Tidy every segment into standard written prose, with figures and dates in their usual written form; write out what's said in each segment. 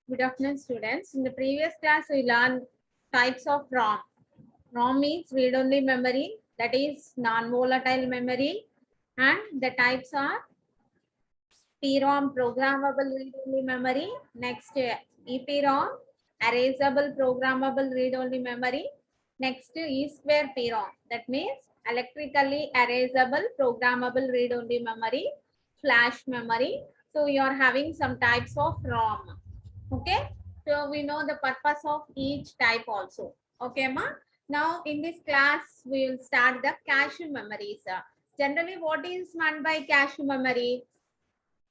Good afternoon, students. In the previous class, we learned types of ROM. ROM means read-only memory, that is non-volatile memory, and the types are PROM, programmable read-only memory. Next, EPROM, erasable programmable read-only memory. Next, E-square PROM, that means electrically erasable programmable read-only memory, flash memory. So you are having some types of ROM. Okay, so we know the purpose of each type also. Okay, ma. Now in this class we will start the cache memories. Generally, what is meant by cache memory?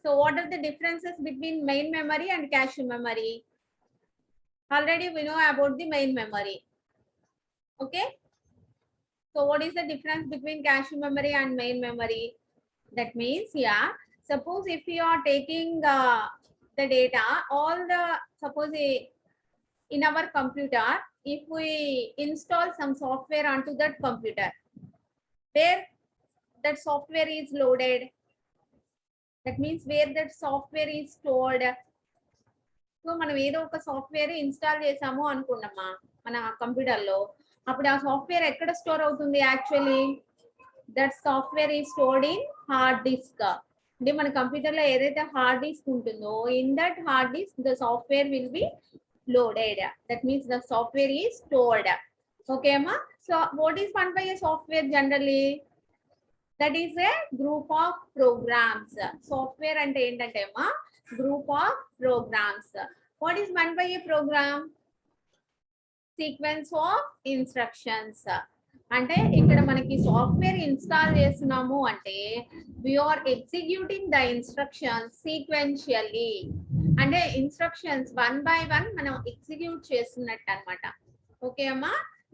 So what are the differences between main memory and cache memory? Already we know about the main memory. Okay, so what is the difference between cache memory and main memory? That means, yeah, suppose if you are taking the data, all the suppose in our computer, if we install some software onto that computer, where that software is loaded, that means where that software is stored. So మనం ఏదో ఒక software install చేసాము అనుకున్నామా మన computer లో, అప్పుడు ఆ software ఎక్కడ store అవుతుంది? Actually that software is stored in hard disk. అంటే మన కంప్యూటర్ లో ఏదైతే హార్డ్ డిస్క్ ఉంటుందో, in that hard disk the software will be loaded. That means the software is stored. Okay, ma. So what is meant by a software generally? That is a group of programs. Software ante entante ma, group of programs. What is meant by a program? Sequence of instructions. అంటే ఇక్కడ మనకి software install చేస్తున్నాము అంటే we are executing the instructions sequentially. అంటే instructions one by one మనం execute చేస్తున్నట్టు అనమాట. Okay అమ్మా,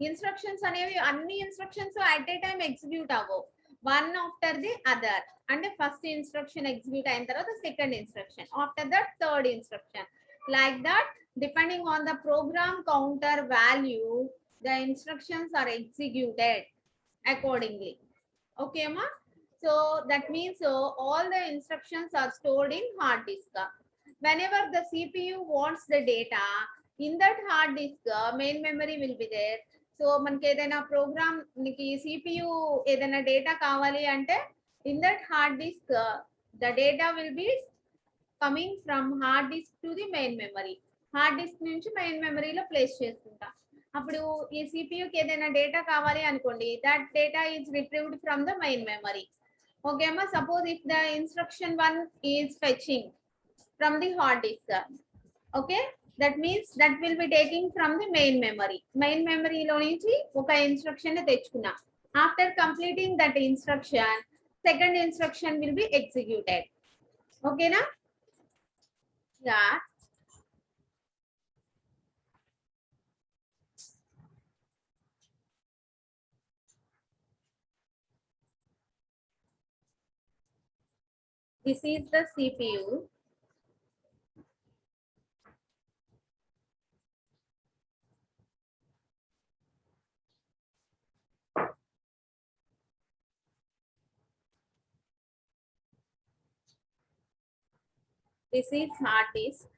ఇన్స్ట్రక్షన్స్ అనేవి అన్ని instructions at a time execute అవ్వవు, వన్ ఆఫ్టర్ ది అదర్. అంటే ఫస్ట్ ఇన్స్ట్రక్షన్ ఎగ్జిక్యూట్ అయిన తర్వాత second instruction, after that third instruction, like that depending on the program counter value, the instructions are executed accordingly. Okay ma. So that means all the instructions are stored in hard disk. Whenever the CPU wants the data, in that hard disk main memory will be there. So మనకి ఏదైనా programme కి CPU ఏదైనా data కావాలి అంటే, in that hard disk the data will be coming from hard disk to the main memory. Hard disk నుంచి main మెమరీలో place చేసుకుంటాం. అప్పుడు ఈ సిపియుకి ఏదైనా డేటా కావాలి అనుకోండి, that data is retrieved from the main memory. Okay అమ్మా, suppose if the instruction 1 is fetching from the hard disk, okay, that means that will be taking from the main memory. Main మెమరీలో నుంచి ఒక instruction తెచ్చుకున్నాం. After completing that instruction, second instruction will be executed. ఓకేనా? Yeah. This is the CPU. This is hard disk.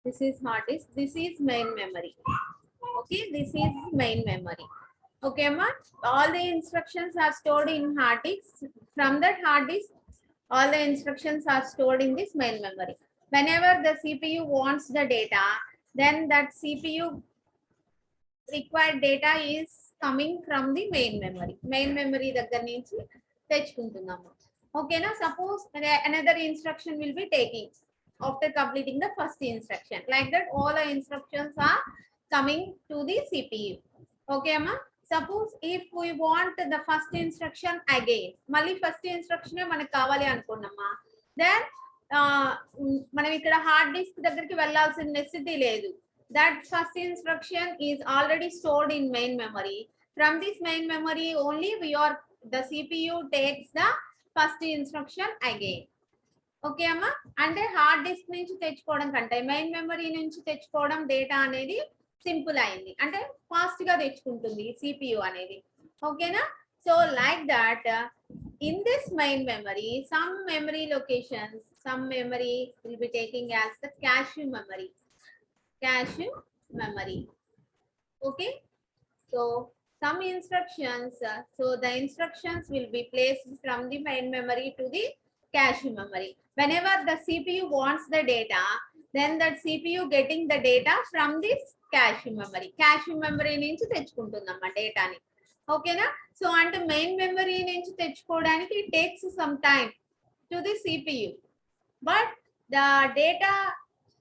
This is hard disk. This is main memory. Okay, this is main memory. Okay, ma. All the instructions are stored in hard disk. From that hard disk, all the instructions are stored in this main memory. Whenever the CPU wants the data, then that CPU required data is coming from the main memory. Main memory దగ్గర నుంచి తెచ్చుకుంటున్నాము. ఓకేనా? Suppose another instruction will be taking after completing the first instruction. Like that, all the instructions are coming to the CPU. Okay amma. Suppose if we want the first instruction again, మళ్ళీ first instruction మనకు కావాలి అనుకున్నామా, then మనం ఇక్కడ hard disk దగ్గరికి వెళ్ళాల్సిన necessity లేదు. That first instruction is already stored in main memory. From this main memory only the CPU takes the first instruction again. Okay అమ్మా. అంటే హార్డ్ డిస్క్ నుంచి తెచ్చుకోవడం కంటే మెయిన్ మెమరీ నుంచి తెచ్చుకోవడం డేటా అనేది సింపుల్ అయింది, అంటే ఫాస్ట్ గా తెచ్చుకుంటుంది సిపియు అనేది. ఓకేనా? So like that in this main memory some memory locations, some memory will be taking as the cache memory. Okay, so some instructions, so the instructions will be placed from the main memory to the cache memory. Whenever the CPU wants the data, then that CPU getting the data from this cache memory. Cache memory నుంచి తెచ్చుకుంటుందమ్మా డేటాని. ఓకేనా? So అంటే main memory నుంచి తెచ్చుకోవడానికి it takes some time to the CPU, but the data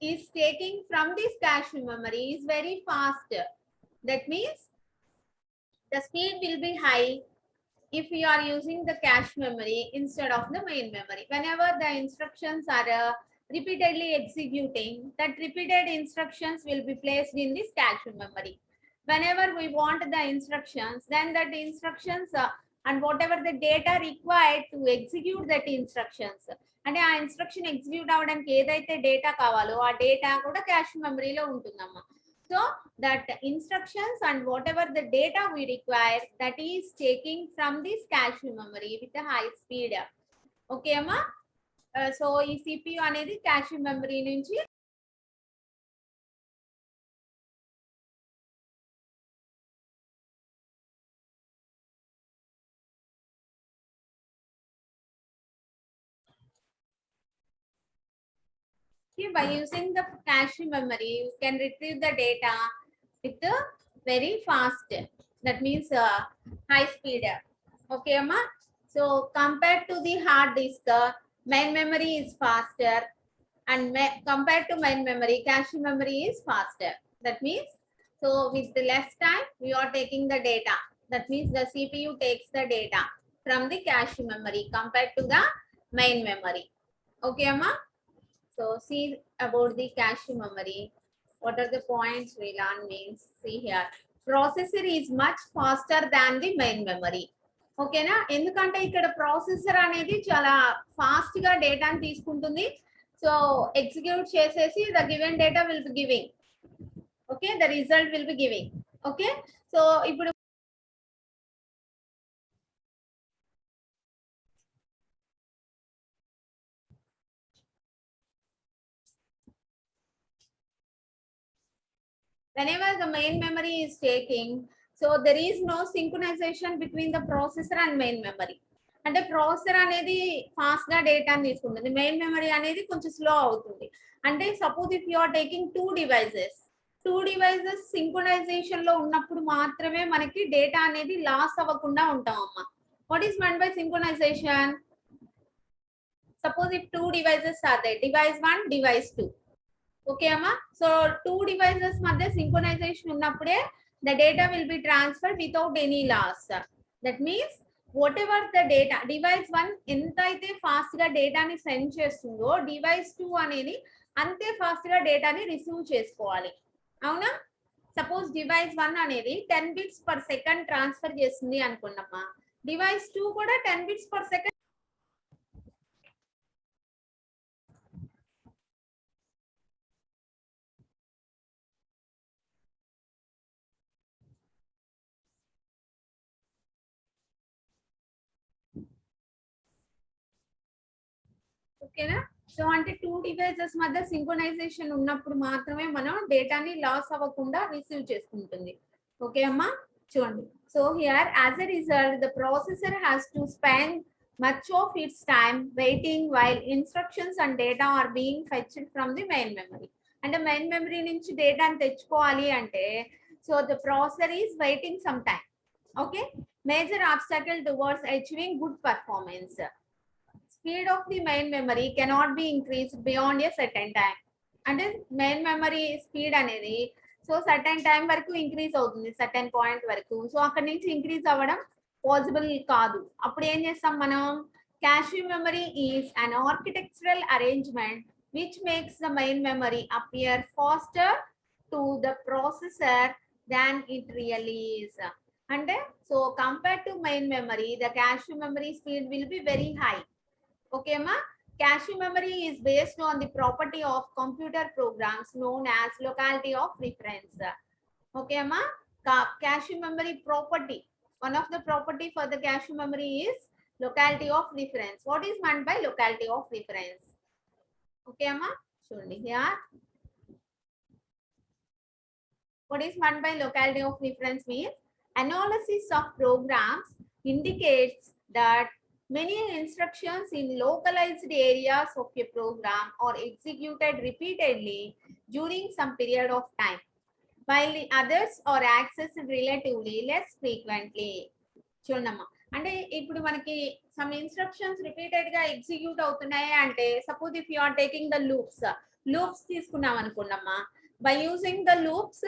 is taking from this cache memory is very fast. That means the speed will be high if you are using the cache memory instead of the main memory. Whenever the instructions are repeatedly executing, that repeated instructions will be placed in this cache memory. Whenever we want the instructions, then that instructions and whatever the data required to execute that instructions, అంటే ఆ instruction execute అవడానికి ఏదైతే data కావాలో ఆ data కూడా cash మెమరీలో ఉంటుందమ్మా. So that instructions and whatever the data we require, that is taking from this cache memory with a high speed. Okay amma. So ఈ CPU అనేది cache memory నుంచి by using the cache memory you can retrieve the data with a very fast, that means high speed. Okay amma. So compared to the hard disk, main memory is faster, and compared to main memory, cache memory is faster. That means, so with the less time we are taking the data. That means the CPU takes the data from the cache memory compared to the main memory. Okay amma. So see about the cache memory, what are the points we learn means, see here, processor is much faster than the main memory. ఓకేనా? ఎందుకంటే ఇక్కడ processor అనేది చాలా fast గా డేటాని తీసుకుంటుంది. So execute చేసేసి the given data will be giving. Okay, the result will be giving. Okay, so ఇప్పుడు whenever the main memory is taking, so there is no synchronization between the processor and main memory. అంటే processor అనేది fast గా డేటాని తీసుకుంటుంది, main memory అనేది కొంచెం slow అవుతుంది. అంటే suppose if you are taking two devices synchronisation లో ఉన్నప్పుడు మాత్రమే మనకి డేటా అనేది లాస్ అవ్వకుండా ఉంటాం అమ్మా. What is meant by synchronization? Suppose if two devices are there, device 1, device 2. Okay అమ్మా. సో టూ డివైసెస్ మధ్య సింక్రొనైజేషన్ ఉన్నప్పుడే the data will be transferred without any loss. That means whatever the data, device 1 ఎంతైతే fast గా డేటాని send చేస్తుందో device 2 అనేది అంతే fast గా డేటాని రిసీవ్ చేసుకోవాలి. అవునా? సపోజ్ డివైస్ 1 అనేది 10 బిట్స్ పర్ సెకండ్ ట్రాన్స్ఫర్ చేస్తుంది అనుకున్నామా, డివైస్ 2 కూడా 10 బిట్స్ పర్ సెకండ్. ఓకేనా? సో అంటే టూ డివైసెస్ మధ్య సింక్రొనైజేషన్ ఉన్నప్పుడు మాత్రమే మనం డేటాని లాస్ అవ్వకుండా రిసీవ్ చేసుకుంటుంది. ఓకే అమ్మా, చూడండి. So here as a result the processor has to spend much of its time waiting while instructions and data are being fetched from the main memory. అంటే మెయిన్ మెమరీ నుంచి డేటాని తెచ్చుకోవాలి అంటే so the processor is waiting some time. Okay, major obstacle towards achieving good performance. Speed of the main memory cannot be increased beyond a certain time. అంటే main memory speed అనేది so certain time వరకు increase అవుతుంది, certain point వరకు. So అక్కడి నుంచి increase అవ్వడం possible కాదు. అప్పుడు ఏం చేస్తాం మనం? Cash memory is an architectural arrangement which makes the main memory appear faster to the processor than it really is. అంటే so compared to main memory, the cache memory speed will be very high. Okay ma. cache memory is based on the property of computer programs known as locality of reference. Okay, Amma? Cache memory property. One of the property for the cache memory is locality of reference. What is meant by locality of reference? Okay, Amma? Surely here. What is meant by locality of reference means analysis of programs indicates that many instructions in localized areas of a program are executed repeatedly during some period of time, while the others are accessed relatively less frequently. చూడమ్మా అంటే ఇప్పుడు మనకి some instructions repeated గా execute అవుతున్నాయి అంటే suppose if you are taking the loops తీసుకున్నాం అనుకున్నామా by using the loops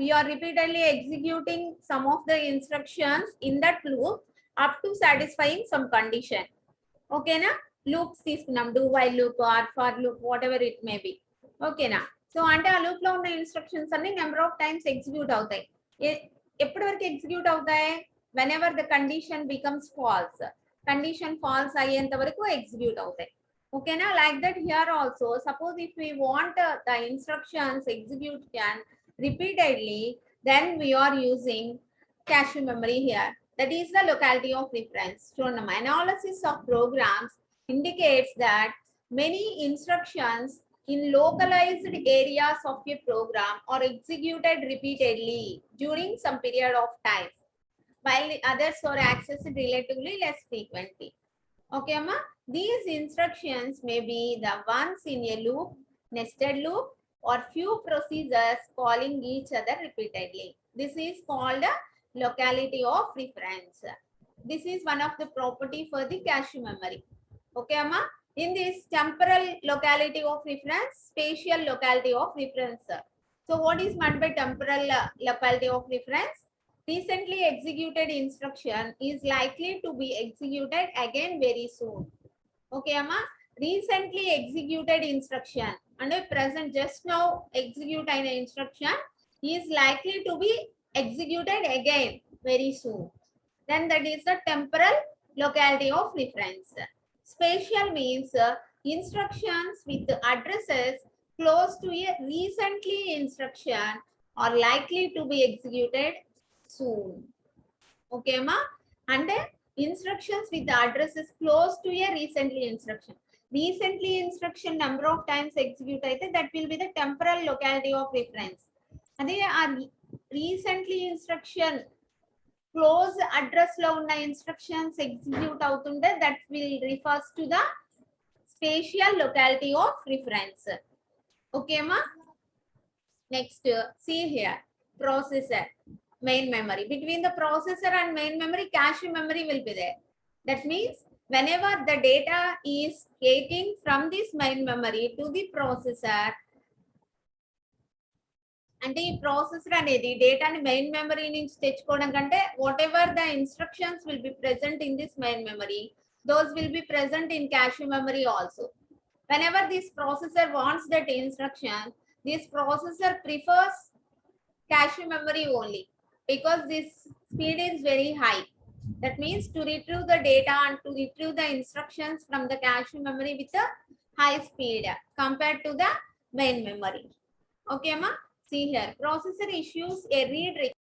we are repeatedly executing some of the instructions in that loop up to satisfying some condition. Okay na? Loops తీసుకున్నాం do while loop or for loop whatever it may be. Okay na? So అంటే ఆ loop లో ఉన్న instructions అన్ని number of times execute అవుతాయి. ఎప్పటి వరకు execute అవుతాయి? whenever the condition becomes false. Condition false అయ్యేంత వరకు ఎగ్జిక్యూట్ అవుతాయి. Okay na? Like that here also, suppose if we want the instructions execution repeatedly, then we are using cache memory here. That is the locality of reference. So analysis of programs indicates that many instructions in localized areas of a program are executed repeatedly during some period of time, while the others are accessed relatively less frequently. Okay, Amma? These instructions may be the ones in a loop, nested loop, or few procedures calling each other repeatedly. This is called a locality of reference. This is one of the property for the cache memory. Okay, Amma? In this temporal locality of reference, spatial locality of reference. So what is meant by temporal locality of reference? Recently executed instruction is likely to be executed again very soon. Okay, Amma? Recently executed instruction and present just now execute an instruction is likely to be executed again very soon. Then that is the temporal locality of reference. Spatial means instructions with addresses close to a recently instruction are likely to be executed soon. Okay, ma? And instructions with the addresses close to a recently instruction. Recently instruction number of times execute అయితే that will be the temporal locality of reference. అదే ఆ recently instruction close address లో ఉన్న instructions execute అవుతుంటే that will refers to the spatial locality of reference. Okay, ma? Next, see here, processor. Main memory. Between the processor and main memory, cache memory will be there. That means whenever the data is taken from this main memory to the processor, అంటే ఈ processor అనేది డేటాని main memory నుంచి తెచ్చుకోవడం కంటే what ever the instructions will be present in this main memory, those will be present in cache memory also. Whenever this processor wants that instruction, this processor prefers cache memory only, because this speed is very high. That means to retrieve the data and to retrieve the instructions from the cache memory with a high speed compared to the main memory. Okay, ma? See here, processor issues a read request.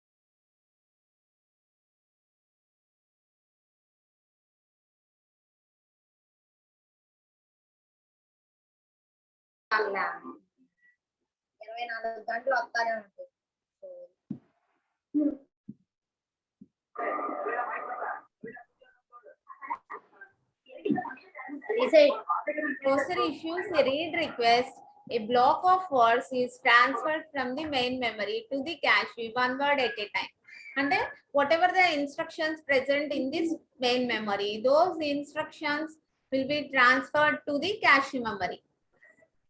Processor issues a read request. A block of words is transferred from the main memory to the cache, one word at a time. And whatever the instructions present in this main memory, those instructions will be transferred to the cache memory.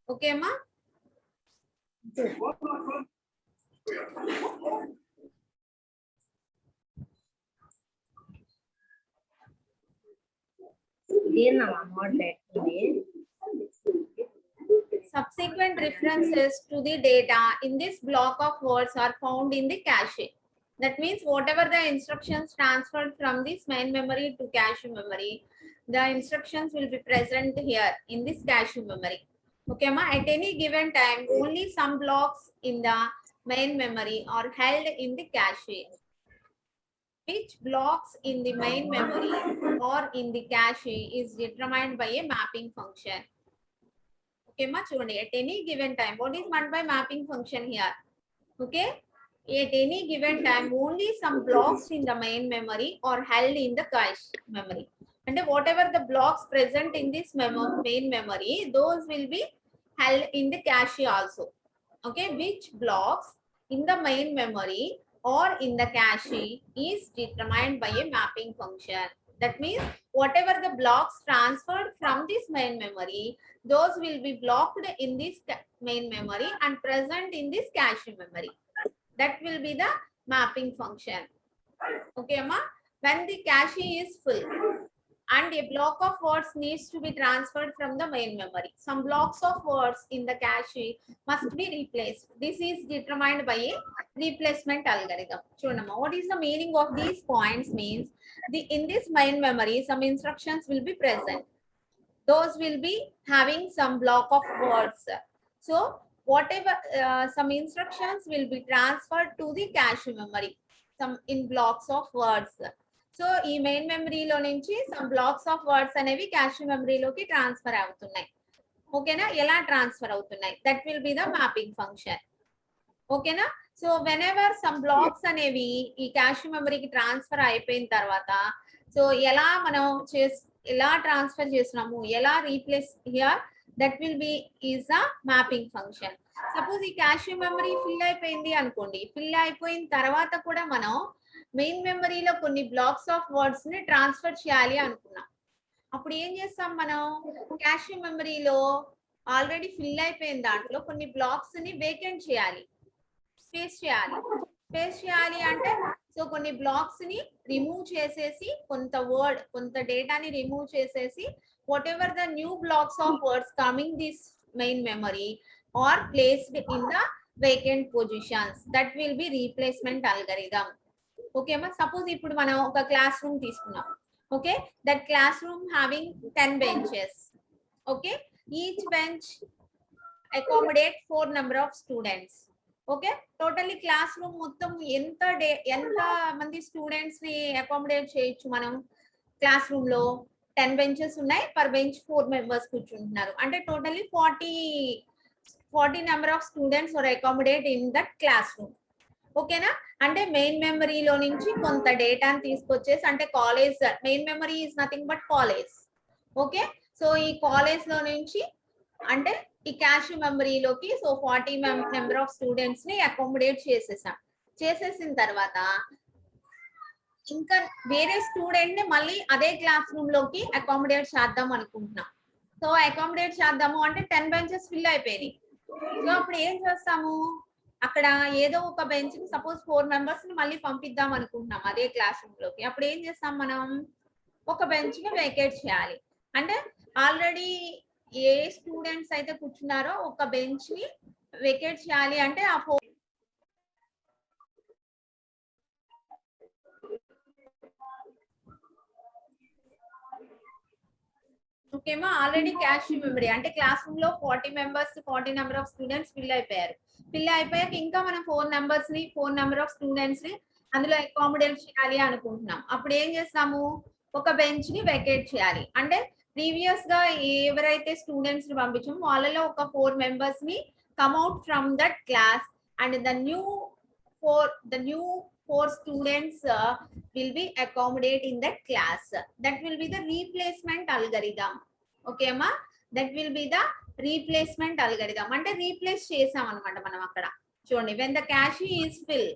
Okay, ma? Subsequent references to the data in this block of words are found in the cache. That means whatever the instructions transferred from this main memory to cache memory, the instructions will be present here in this cache memory. Okay, ma, at any given time, only some blocks in the main memory are held in the cache. Which blocks in the main memory or in the cache is determined by a mapping function. Okay, ma, chudandi, at any given time, what is meant by mapping function here? Okay, at any given time, only some blocks in the main memory are held in the cache memory. And whatever the blocks present in this main memory, those will be held in the cache also. Okay, which blocks in the main memory or in the cache is determined by a mapping function. That means whatever the blocks transferred from this main memory, those will be blocked in this main memory and present in this cache memory. That will be the mapping function. Okay, ma? When the cache is full and a block of words needs to be transferred from the main memory, some blocks of words in the cache must be replaced. This is determined by a replacement algorithm. Chudamma, what is the meaning of these points? Means in this main memory, some instructions will be present. Those will be having some block of words. So whatever some instructions will be transferred to the cache memory, some in blocks of words. So ఈ main మెమరీలో నుంచి some blocks of words అనేవి cache మెమరీలోకి transfer అవుతున్నాయి. ఓకేనా, ఎలా transfer అవుతున్నాయి, that will be the mapping function. ఓకేనా, so whenever some blocks అనేవి ఈ క్యాష్ మెమరీకి ట్రాన్స్ఫర్ అయిపోయిన తర్వాత, సో ఎలా మనం ఎలా ట్రాన్స్ఫర్ చేస్తున్నాము, ఎలా replace here, that will B is the mapping function. Suppose ఈ క్యాష్ మెమరీ ఫిల్ అయిపోయింది అనుకోండి, ఫిల్ అయిపోయిన తర్వాత కూడా మనం మెయిన్ మెమరీలో కొన్ని బ్లాక్స్ ఆఫ్ వర్డ్స్ ని ట్రాన్స్ఫర్ చేయాలి అనుకున్నాం. అప్పుడు ఏం చేస్తాం, మనం క్యాష్ మెమరీలో ఆల్రెడీ ఫిల్ అయిపోయిన దాంట్లో కొన్ని బ్లాక్స్ ని వేకెంట్ చేయాలి, స్పేస్ చేయాలి. స్పేస్ చేయాలి అంటే సో కొన్ని బ్లాక్స్ ని రిమూవ్ చేసేసి, కొంత డేటాని రిమూవ్ చేసేసి, what ever the new blocks of words coming this main memory or placed in the vacant positions. That will B replacement algorithm. Okay మా, సపోజ్ ఇప్పుడు మనం ఒక క్లాస్ రూమ్ తీసుకున్నాం. Okay, that class room having 10 benches. Okay, each bench accommodate 4 number of students. Okay, totally class room మొత్తం ఎంత మంది students ని accommodate చేయొచ్చు మనం? క్లాస్ రూమ్ లో 10 benches ఉన్నాయి, పర్ బెంచ్ 4 members కూర్చుంటున్నారు, అంటే totally 40 number of students are accommodate in that class room. ఓకేనా, అంటే మెయిన్ మెమరీలో నుంచి కొంత డేటాని తీసుకొచ్చేసి, అంటే college main memory is nothing but college. Okay, so ఈ కాలేజ్ లో నుంచి అంటే ఈ క్యాష్ మెమరీలోకి సో 40 నెంబర్ ఆఫ్ స్టూడెంట్స్ ని అకామిడేట్ చేసేసిన తర్వాత ఇంకా వేరే స్టూడెంట్ ని మళ్ళీ అదే క్లాస్ రూమ్ లోకి అకామిడేట్ చేద్దాం అనుకుంటున్నాం. సో అకామిడేట్ చేద్దాము అంటే 10 benches ఫిల్ అయిపోయినాయి. సో అప్పుడు ఏం చేస్తాము, అక్కడ ఏదో ఒక బెంచ్ కి సపోజ్ 4 members ని మళ్ళీ పంపిద్దాం అనుకుంటున్నాం అదే క్లాస్ రూమ్ లోకి. అప్పుడు ఏం చేస్తాం, మనం ఒక బెంచ్ ని వేకేట్ చేయాలి. అంటే ఆల్రెడీ ఏ స్టూడెంట్స్ అయితే కూర్చున్నారో ఒక బెంచ్ ని వేకేట్ చేయాలి అంటే ఆ ఓకేమా, ఆల్రెడీ క్యాష్ మెమరీ అంటే క్లాస్ రూమ్ లో 40 members 40 number of students fill అయిపోయారు. ఫిల్ అయిపోయాక ఇంకా మనం 4 number of students ని అందులో అకామిడేట్ చేయాలి అనుకుంటున్నాం. అప్పుడు ఏం చేస్తాము, ఒక బెంచ్ ని వెకేట్ చేయాలి. అంటే ప్రీవియస్ గా ఎవరైతే స్టూడెంట్స్ ని పంపించామో వాళ్ళలో ఒక 4 members ని కమ్అట్ from that class and the new 4 students will be accommodate in that class. That will be the replacement algorithm. Okay ma, that will be the replacement algorithm. అంటే replace చేసాం అన్నమాట మనం అక్కడ. చూడండి, when the cache is full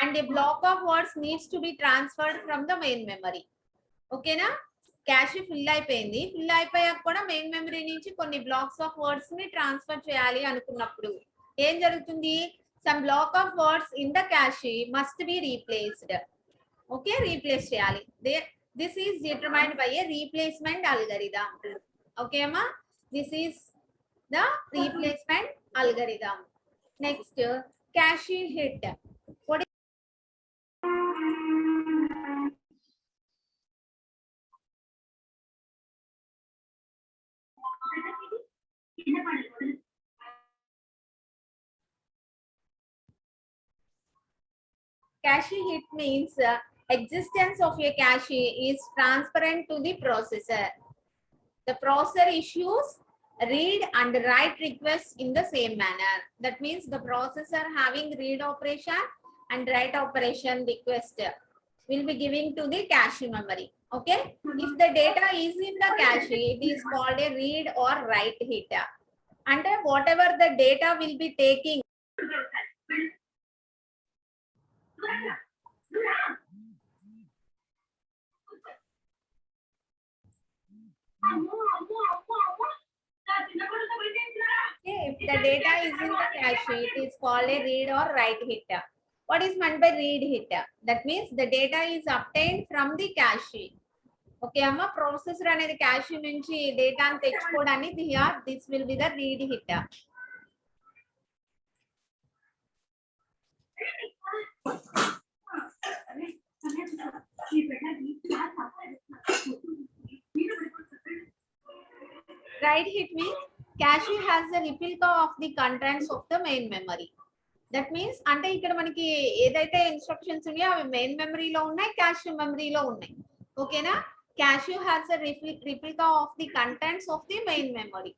and a block of words needs to be transferred from the main memory. ఓకేనా, cash fill అయిపోయింది, fill అయిపోయాక కూడా మెయిన్ మెమరీ నుంచి కొన్ని బ్లాక్స్ ఆఫ్ వర్డ్స్ ని ట్రాన్స్ఫర్ చేయాలి అనుకున్నప్పుడు ఏం జరుగుతుంది, some block of words in the cache must be replaced. Okay, replace చేయాలి. This is determined by a replacement algorithm. Okay ma, this is the replacement algorithm. Next, cache hit. What Cache hit means existence of a cache is transparent to the processor. The processor issues read and write requests in the same manner. That means the processor having read operation and write operation request will be giving to the cache memory. Okay. If the data is in the cache, it is called a read or write hit. And whatever the data will be taking, if the data is in the cache, it is called a read or write hit. What is meant by read hit? That means the data is obtained from the cache. Okay, amma processor అనేది cache నుంచి data ని తెచ్చుకోవడానికి here this will be the read hit. Write hit means cache has a replica of the contents of the main memory. That means అంటే ఇక్కడ మనకి ఏదైతే instructions ఉన్నాయో అవి మెయిన్ మెమరీలో ఉన్నాయి, క్యాష్ మెమరీలో ఉన్నాయి. ఓకేనా? Cache has a replica of the contents of the main memory.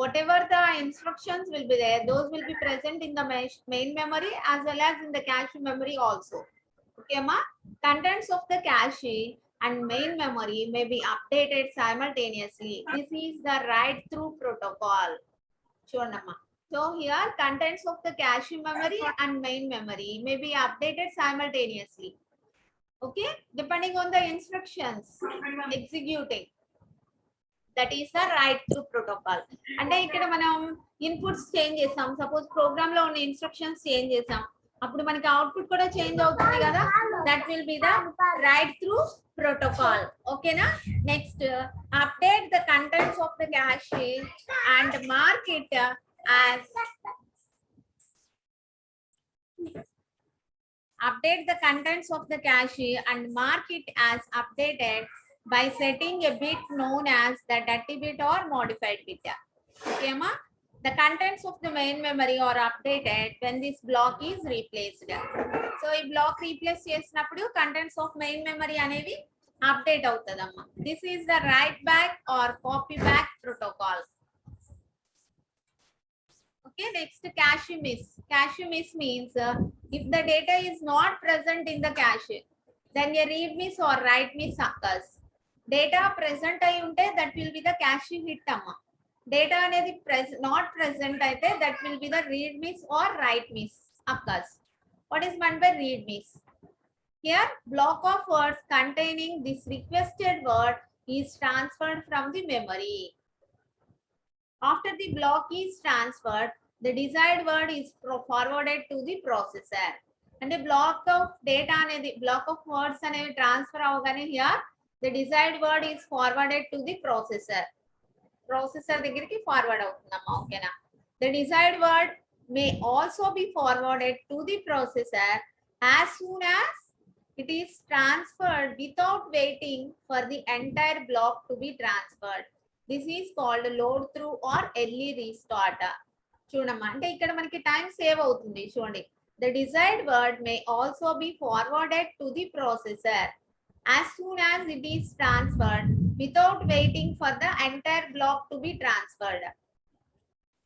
Whatever the instructions will be there, those will be present in the main memory as well as in the cache memory also. Okay, ma? Contents of the cache and main memory may be updated simultaneously. This is the write-through protocol. Sure, Nama. So here, contents of the cache memory and main memory may be updated simultaneously. Okay, depending on the instructions executing. That is the write-through protocol. అంటే ఇక్కడ మనం inputs change చేసాం, suppose programme లో ఉన్న instructions change చేసాం, అప్పుడు మనకి output కూడా చేంజ్ అవుతుంది కదా, that will be the write-through protocol. ఓకేనా? Next, update the contents of the cash and mark it as update the contents of the cache and mark it as updated by setting a bit known as the dirty bit or modified bit. Okay, ma? The contents of the main memory are updated when this block is replaced. So, if block replace చేసినప్పుడు contents of main memory అనేవి update అవుతదమ్మా. This is the write back or copy back protocol. Okay, next, cache miss. Cache miss means if the data is not present in the cache, then a read miss or write miss occurs. Data present ayi unte that will be the cache hit amma. Data anedi not present aithe that will be the read miss or write miss occurs. What is meant by read miss? Here, block of words containing this requested word is transferred from the memory. After the block is transferred, the desired word is forwarded to the processor. And the block of data and the block of words and transfer avagane here, the desired word is forwarded to the processor. Processor దగ్గరికి forward అవుతుందమ్మా. ఓకేనా? The desired word may also be forwarded to the processor as soon as it is transferred without waiting for the entire block to be transferred. This is called load through or early restart. చూడమ్మా, అంటే ఇక్కడ మనకి time save అవుతుంది. చూడండి, the desired word may also be forwarded to the processor as soon as it is transferred without waiting for the entire block to be transferred.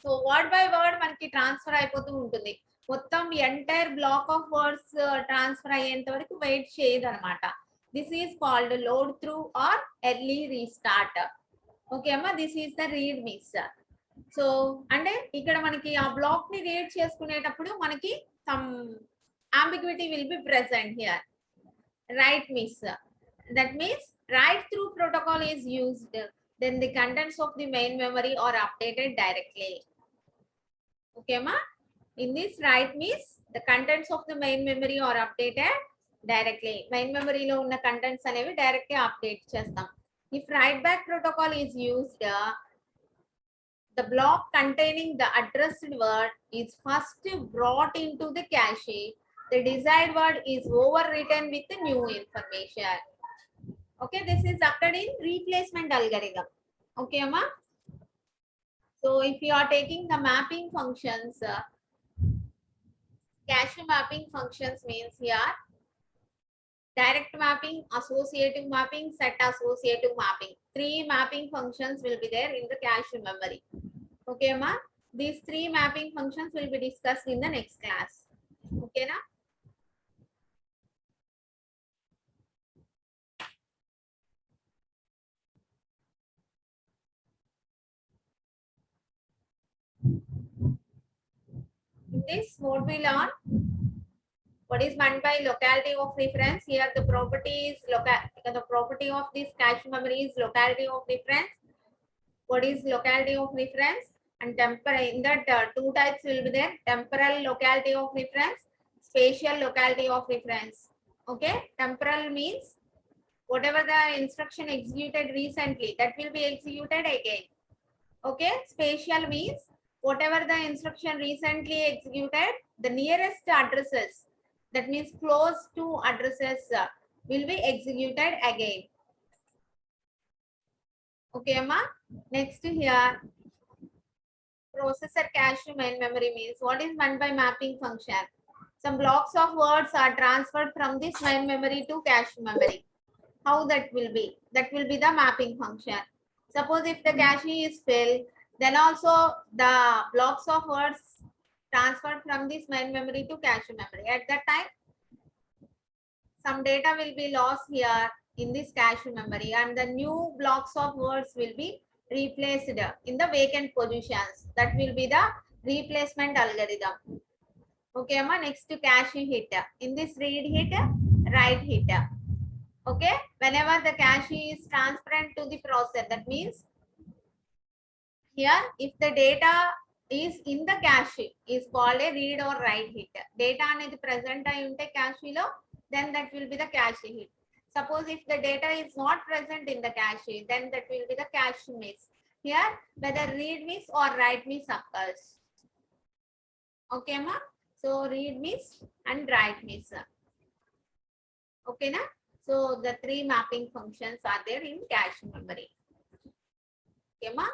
So word by word మనకి transfer అయిపోతూ ఉంటుంది. మొత్తం entire block of words transfer అయ్యేంత వరకు wait చేయదు అనమాట. This is called load through or early restart. Okay అమ్మా, this is the read miss. So అంటే ఇక్కడ మనకి ఆ బ్లాక్ ని రీడ్ చేసుకునేటప్పుడు మనకి some ambiguity will be present here. Write miss. That means write through protocol is used, then the contents of the main memory are updated directly. Okay ma? In this write miss, the contents of the main memory are updated directly. Main memory lo unna contents అనేవి directly update చేస్తాం. If write back protocol is used, the block containing the addressed word is first brought into the cache. The desired word is overwritten with the new information. Okay, this is occurred in replacement algorithm. Okay, Amma. So if you are taking the mapping functions, cache mapping functions means here direct mapping, associative mapping, set associative mapping. Three mapping functions will be there in the cache memory. Okay, ma? These three mapping functions will be discussed in the next class. Okay, na? In this, what we learn? What is meant by locality of reference? Here, the property is the property of this cache memory is locality of reference. What is locality of reference? And temporal, in that two types will be there: temporal locality of reference, spatial locality of reference. Okay, temporal means whatever the instruction executed recently, that will be executed again. Okay, spatial means whatever the instruction recently executed, the nearest addresses, that means close to addresses will be executed again. Okay, Amma. Next here, processor cache to main memory means what is meant by mapping function? Some blocks of words are transferred from this main memory to cache memory. How that will be? That will be the mapping function. Suppose if the cache is filled, then also the blocks of words transferred from this main memory to cache memory. At that time, some data will be lost here in this cache memory and the new blocks of words will be replaced in the vacant positions. That will be the replacement algorithm. Okay, Amma, next to cache hit. In this read hit, write hit. Okay, whenever the cache is transparent to the processor, that means here if the data is in the cache is called a read or write hit. Data అనేది present అయి ఉంటే cache లో, then that will be the cache hit. Suppose if the data is not present in the cache, then that will be the cache miss. Here whether read miss or write miss occurs. Okay, ma? So read miss and write miss. Okay, na? So the three mapping functions are there in cache memory. Okay, ma?